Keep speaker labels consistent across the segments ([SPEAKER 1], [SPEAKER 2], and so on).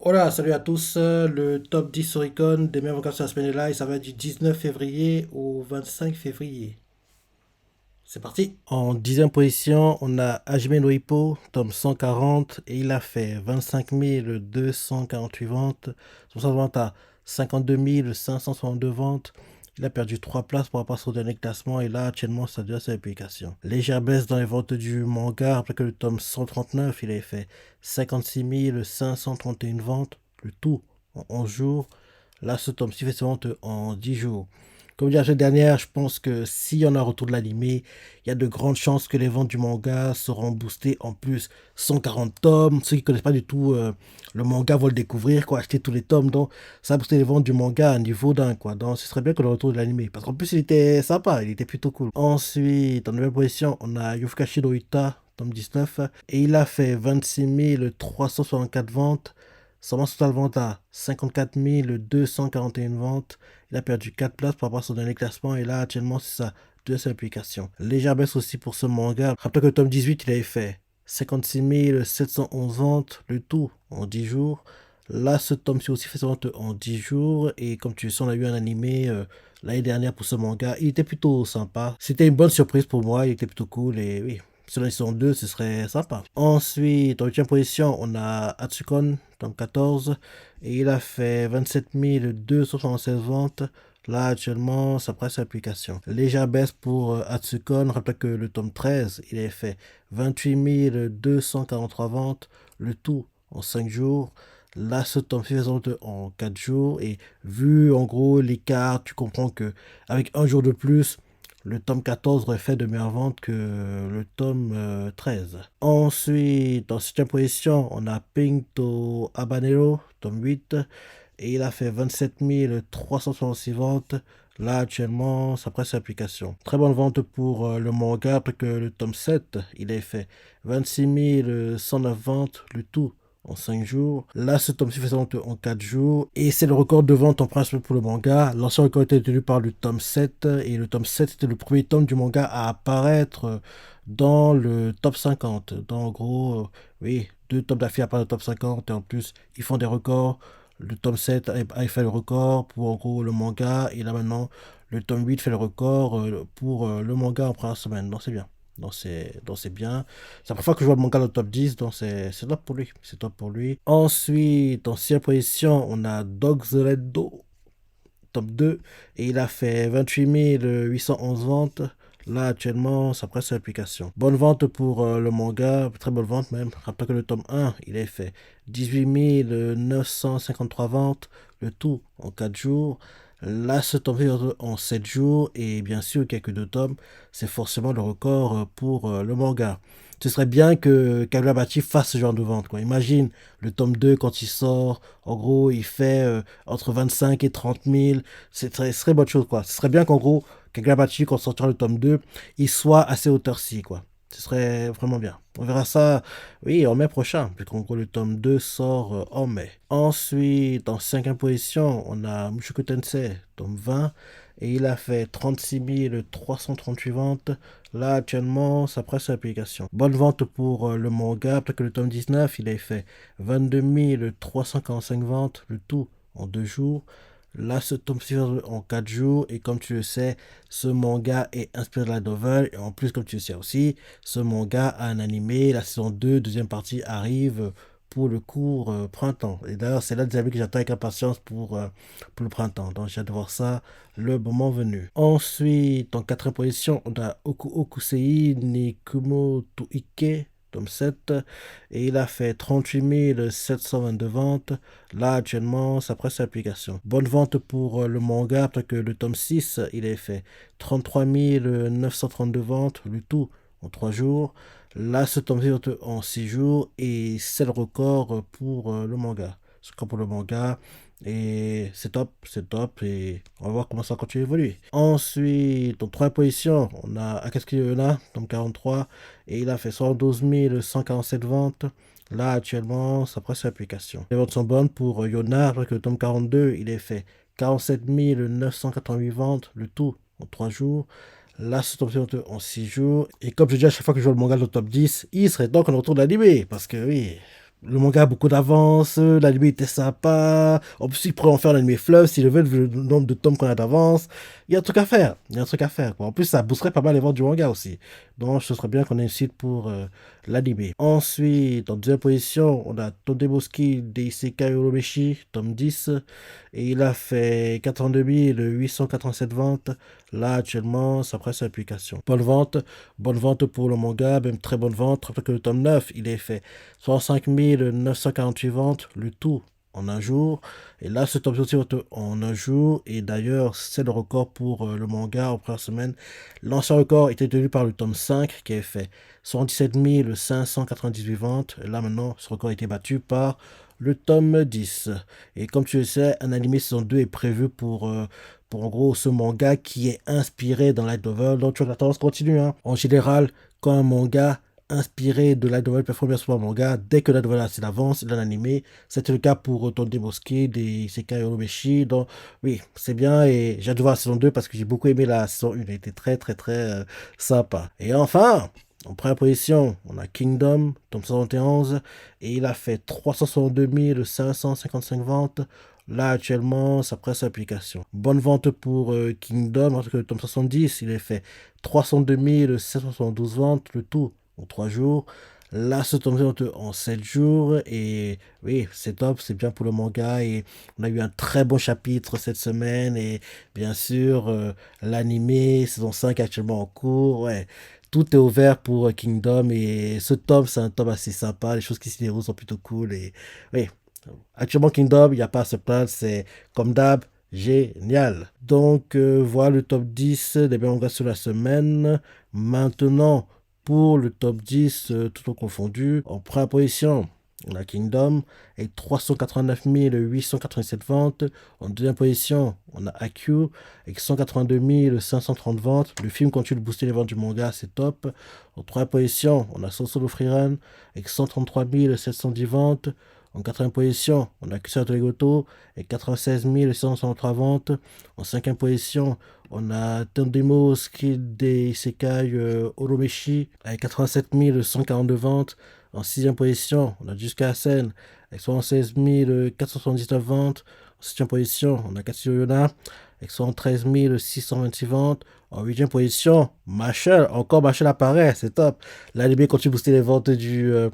[SPEAKER 1] Hola, salut à tous. Le top 10 Oricon des meilleures vacances de la semaine est là et ça va du 19 février au 25 février. C'est parti. En dixième position, on a Hajime no Ippo, tome 140, et il a fait 25 248 ventes, sur sa vente à 52 562 ventes. Il a perdu 3 places pour rapport à son dernier classement et là, actuellement, ça devient sa publication. Légère baisse dans les ventes du manga après que le tome 139, il avait fait 56 531 ventes, le tout en 11 jours. Là, ce tome-ci fait ses ventes en 10 jours. Comme dit la semaine dernière, je pense que s'il y en a un retour de l'animé, il y a de grandes chances que les ventes du manga seront boostées. En plus, 140 tomes. Ceux qui ne connaissent pas du tout le manga vont le découvrir, quoi, acheter tous les tomes. Donc, ça a boosté les ventes du manga à un niveau dingue, quoi. Donc, ce serait bien que le retour de l'animé. Parce qu'en plus, il était sympa, il était plutôt cool. Ensuite, en nouvelle position, on a Yofukashi no Ita, tome 19. Et il a fait 26 364 ventes. Son total vente à 54 241 ventes. Il a perdu 4 places par rapport à son dernier classement et là actuellement c'est sa deuxième application. Légère baisse aussi pour ce manga. Rappelez que le tome 18 il avait fait 56 711 ventes, le tout en 10 jours. Là ce tome-ci aussi fait sa vente en 10 jours et comme tu le sais on a eu un animé l'année dernière pour ce manga. Il était plutôt sympa. C'était une bonne surprise pour moi, il était plutôt cool et oui. Sur la saison 2, ce serait sympa. Ensuite, en 8 position, on a Atsukon, tome 14. Et il a fait 27 276 ventes. Là, actuellement, ça presse l'application. Légère baisse pour Atsukon. Rappelez que le tome 13, il a fait 28 243 ventes. Le tout en 5 jours. Là, ce tome fait en 4 jours. Et vu en gros l'écart, tu comprends que avec un jour de plus, le tome 14 aurait fait de meilleures ventes que le tome 13. Ensuite, en 7 position, on a Pinto Habanero, tome 8. Et il a fait 27 366 ventes. Là, actuellement, ça presse l'application. Très bonne vente pour le manga, après que le tome 7, il a fait 26 109 ventes, le tout en 5 jours. Là, ce tome-ci fait sa vente en 4 jours. Et c'est le record de vente en principe pour le manga. L'ancien record était tenu par le tome 7. Et le tome 7, c'était le premier tome du manga à apparaître dans le top 50. Donc, en gros, oui, deux tomes d'affilée apparaissent dans le top 50. Et en plus, ils font des records. Le tome 7 a fait le record pour en gros le manga. Et là maintenant, le tome 8 fait le record pour le manga en première semaine. Donc c'est bien. Donc c'est bien. C'est la première fois que je vois le manga dans le top 10, donc c'est top pour lui. C'est top pour lui. Ensuite, en 6 position, on a Dogs Red Do, top 2. Et il a fait 28 811 ventes. Là, actuellement, ça presse l'application. Bonne vente pour le manga, très bonne vente même. Rappelez que le tome 1, il a fait 18 953 ventes, le tout en 4 jours. Là, ce tome fait en 7 jours, et bien sûr, quelques deux tomes, c'est forcément le record pour le manga. Ce serait bien que Kagurabachi fasse ce genre de vente, quoi. Imagine le tome 2 quand il sort, en gros, il fait entre 25 et 30 000. Ce serait bonne chose, quoi. Ce serait bien qu'en gros, Kagurabachi, quand sortira le tome 2, il soit à ces hauteurs-ci, quoi. Ce serait vraiment bien. On verra ça, oui, en mai prochain, puisqu'en gros, le tome 2 sort en mai. Ensuite, en cinquième position, on a Mushoku Tensei, tome 20, et il a fait 36 338 ventes. Là, actuellement, ça presse l'application. Bonne vente pour le manga, après que le tome 19, il a fait 22 345 ventes, le tout en 2 jours. Là, ce tome suivant en 4 jours. Et comme tu le sais, ce manga est inspiré de la novel. Et en plus, comme tu le sais aussi, ce manga a un animé. La saison 2, deuxième partie, arrive pour le court printemps. Et d'ailleurs, c'est là des amis que j'attends avec impatience pour le printemps. Donc, j'ai hâte de voir ça le moment venu. Ensuite, en quatrième position, on a Okusei Nikumo to Ike, tome 7. Et il a fait 38 722 ventes. Là, actuellement, ça presse l'application. Bonne vente pour le manga, après que le tome 6, il a fait 33 932 ventes, le tout en 3 jours. Là, ce tome est en 6 jours et c'est le record pour le manga. C'est comme pour le manga. Et c'est top. Et on va voir comment ça continue à évoluer. Ensuite, en troisième position, on a Akatsuki no Yona, tome 43. Et il a fait 112 147 ventes. Là, actuellement, ça presse l'application. Les ventes sont bonnes pour Yona, après que le tome 42, il est fait 47 988 ventes, le tout en 3 jours. Là, c'est tombé en 6 jours. Et comme je dis à chaque fois que je vois le manga dans le top 10, il serait temps qu'on retourne l'animé. Parce que oui, le manga a beaucoup d'avance, l'anime était sympa. En plus, ils pourraient en faire l'anime fleuve s'ils veulent, vu le nombre de tomes qu'on a d'avance. Il y a un truc à faire. Il y a un truc à faire, quoi. En plus, ça boosterait pas mal les ventes du manga aussi. Donc, ce serait bien qu'on ait une site pour l'anime. Ensuite, en deuxième position, on a Todeboski Isekai Oromeshi, tome 10. Et il a fait 82 887 ventes. Là, actuellement, c'est après sa publication. Bonne vente pour le manga, même très bonne vente. Rappelez que le tome 9, il est fait 65 948 ventes, le tout en un jour. Et là, ce tome sorti en un jour. Et d'ailleurs, c'est le record pour le manga en première semaine. L'ancien record était tenu par le tome 5 qui avait fait 117 598 ventes. Et là, maintenant, ce record a été battu par le tome 10. Et comme tu le sais, un animé saison 2 est prévu pour en gros ce manga qui est inspiré dans Light Novel. Donc tu vois, la tendance continue. Hein. En général, quand un manga inspiré de Light Novel performe bien sur un manga, dès que Light Novel a assez d'avance dans l'animé, c'était le cas pour Tonde Mosquée, des Sekai Oromeshi. Donc oui, c'est bien et j'ai hâte de voir la saison 2 parce que j'ai beaucoup aimé la saison 1. Elle était très très très sympa. Et enfin, en première position, on a Kingdom, tome 71, et il a fait 362 555 ventes. Là, actuellement, ça presse application. Bonne vente pour Kingdom, parce que le tome 70, il a fait 302 772 ventes, le tout en 3 jours. Là, ce tome en 7 jours. Et oui, c'est top, c'est bien pour le manga. Et on a eu un très bon chapitre cette semaine. Et bien sûr, l'animé, saison 5 actuellement en cours. Ouais, tout est ouvert pour Kingdom. Et ce tome, c'est un tome assez sympa. Les choses qui s'y déroulent sont plutôt cool. Et oui, actuellement, Kingdom, il n'y a pas à se plaindre, c'est comme d'hab, génial. Donc, voilà le top 10 des mangas sur la semaine. Maintenant, pour le top 10, tout confondu, en première position, on a Kingdom avec 389 887 ventes. En deuxième position, on a AQ avec 182 530 ventes. Le film continue de booster les ventes du manga, c'est top. En troisième position, on a Solo Freerun avec 133 710 ventes. En quatrième position, on a Kusatsu Legoto et 96 663 ventes. En cinquième position, on a Tendemo Skill des Isekai Oromeshi avec 87 142 ventes. En sixième position, on a Jusqu'à Sen avec 76 479 ventes. En septième position, on a Katsuyo Yona avec 113 626 ventes. En huitième position, Marshall, encore Marshall apparaît, c'est top. L'anime continue de booster les ventes du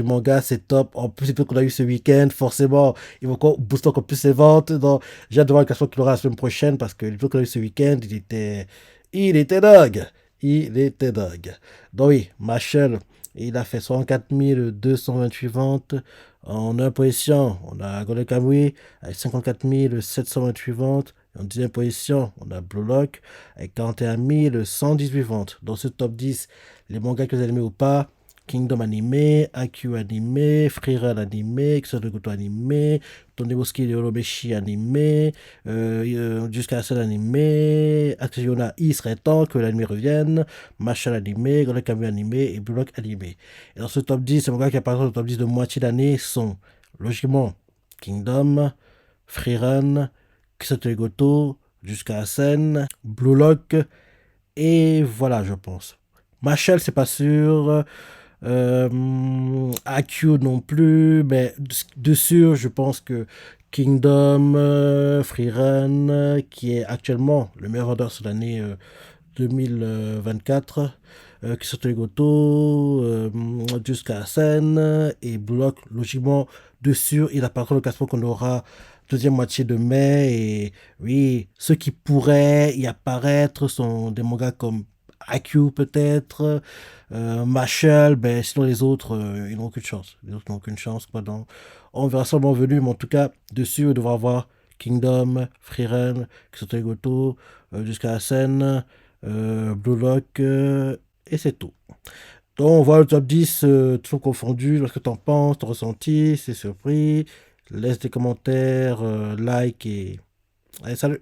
[SPEAKER 1] manga, c'est top. En plus, c'est tout qu'on a eu ce week-end, forcément, il va encore booster encore plus les ventes. Donc, j'ai hâte de voir le classement qu'il aura la semaine prochaine parce que le truc qu'on a eu ce week-end, il était dog. Il était dog. Donc oui, Marshall, il a fait 64 228 ventes. En impression, on a Golden Kamui avec 54 728 ventes. En deuxième position, on a Blue Lock avec 41 118 ventes. Dans ce top 10, les mangas que vous avez aimés ou pas, Kingdom animé, AQ animé, Freerun animé, Xenogoto animé, Toneboski de Oromeshi animé, jusqu'à la seule animé, Actiona il serait temps que l'animé revienne, Machal animé, Golden Kamuy animé et Blue Lock animé. Et dans ce top 10, les mangas qui apparaissent dans le top 10 de moitié d'année sont logiquement Kingdom, Freerun, Goto, jusqu'à la scène, Blue Lock, et voilà, je pense. Machel, c'est pas sûr. AQ non plus, mais de sûr, je pense que Kingdom, Freerun, qui est actuellement le meilleur vendeur sur l'année 2024, Kisoto Goto, jusqu'à la scène, et Block, logiquement, de sûr, il apparaîtra le classement qu'on aura deuxième moitié de mai, et oui, ceux qui pourraient y apparaître sont des mangas comme AQ peut-être, Marshall, ben sinon les autres, ils n'ont aucune chance. Les autres n'ont aucune chance. Quoi, donc, on verra ça bon venu, mais en tout cas, dessus, on devra voir Kingdom, Freerun, Kisoto Goto, jusqu'à la scène, Blue Lock, et c'est tout. Donc on voit le top 10, tout confondu. Qu'est-ce que t'en penses, ton ressenti, c'est surpris. Laisse des commentaires, like et... Allez, salut!